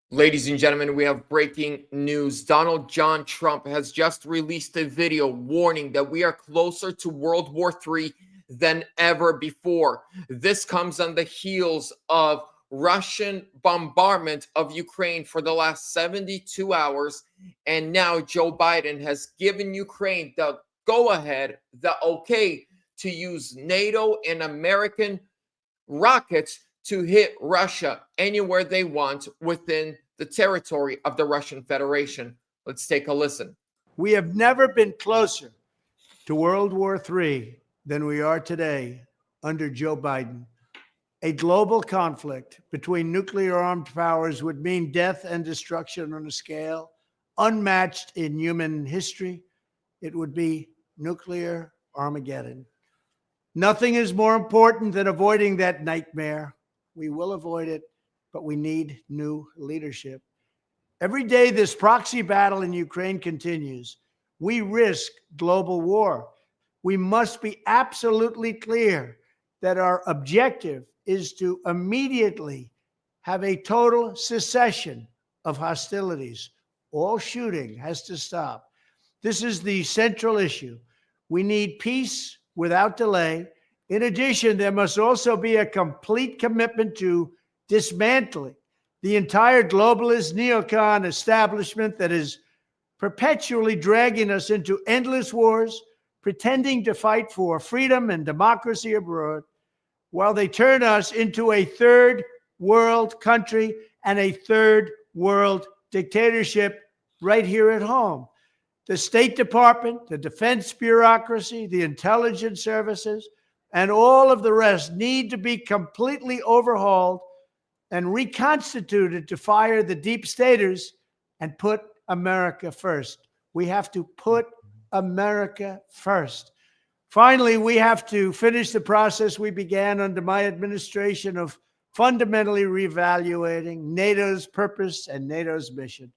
Ladies and gentlemen, we have breaking news. Donald John Trump has just released a video warning that we are closer to World War III than ever before. This comes on the heels of Russian bombardment of Ukraine for the last 72 hours. And now Joe Biden has given Ukraine the go ahead, the okay to use NATO and American rockets to hit Russia anywhere they want within the territory of the Russian Federation. Let's take a listen. We have never been closer to World War III than we are today under Joe Biden. A global conflict between nuclear armed powers would mean death and destruction on a scale unmatched in human history. It would be nuclear Armageddon. Nothing is more important than avoiding that nightmare. We will avoid it, but we need new leadership. Every day this proxy battle in Ukraine continues, we risk global war. We must be absolutely clear that our objective is to immediately have a total cessation of hostilities. All shooting has to stop. This is the central issue. We need peace without delay. In addition, there must also be a complete commitment to dismantling the entire globalist neocon establishment that is perpetually dragging us into endless wars, pretending to fight for freedom and democracy abroad, while they turn us into a third world country and a third world dictatorship right here at home. The State Department, the defense bureaucracy, the intelligence services, and all of the rest need to be completely overhauled and reconstituted to fire the deep staters and put America first. We have to put America first. Finally, we have to finish the process we began under my administration of fundamentally reevaluating NATO's purpose and NATO's mission.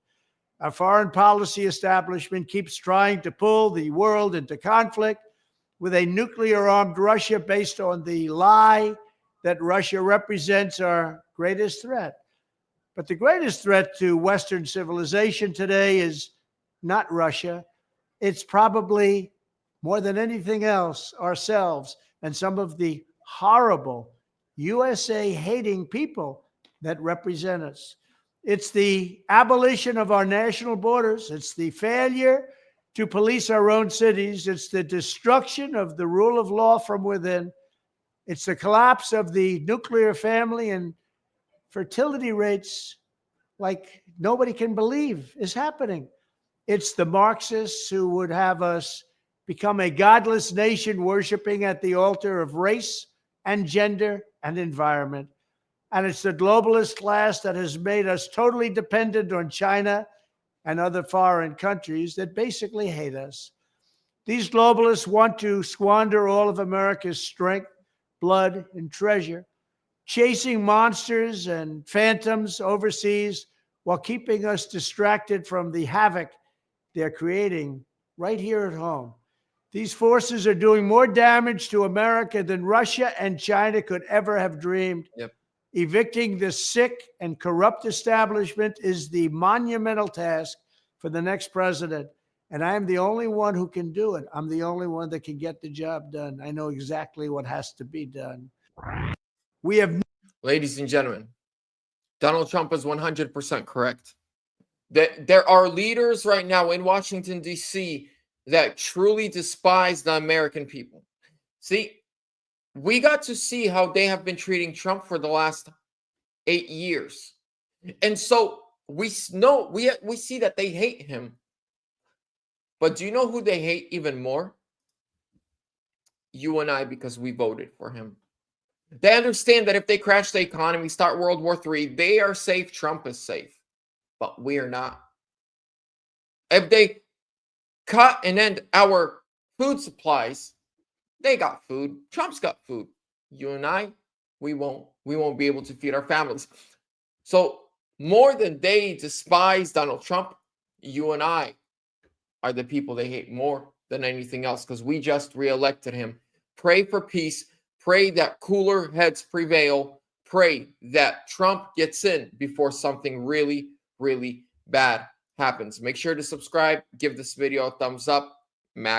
Our foreign policy establishment keeps trying to pull the world into conflict with a nuclear-armed Russia based on the lie that Russia represents our greatest threat. But the greatest threat to Western civilization today is not Russia. It's probably, more than anything else, ourselves and some of the horrible USA-hating people that represent us. It's the abolition of our national borders. It's the failure to police our own cities. It's the destruction of the rule of law from within. It's the collapse of the nuclear family and fertility rates like nobody can believe is happening. It's the Marxists who would have us become a godless nation worshiping at the altar of race and gender and environment. And it's the globalist class that has made us totally dependent on China and other foreign countries that basically hate us. These globalists want to squander all of America's strength, blood, and treasure, chasing monsters and phantoms overseas while keeping us distracted from the havoc they're creating right here at home. These forces are doing more damage to America than Russia and China could ever have dreamed. Yep. Evicting this sick and corrupt establishment is the monumental task for the next president. And I am the only one who can do it. I'm the only one that can get the job done. I know exactly what has to be done. We have... Ladies and gentlemen, Donald Trump is 100% correct. There are leaders right now in Washington, D.C. that truly despise the American people. See, we got to see how they have been treating Trump for the last 8 years. And so we know, we see that they hate him. But do you know who they hate even more? You and I, because we voted for him. They understand that if they crash the economy, start World War III, they are safe, Trump is safe. But we are not. If they cut and end our food supplies, they got food. Trump's got food. You and I, we won't be able to feed our families. So more than they despise Donald Trump, you and I are the people they hate more than anything else because we just reelected him. Pray for peace. Pray that cooler heads prevail. Pray that Trump gets in before something really, really bad happens. Make sure to subscribe, give this video a thumbs up. MAGA.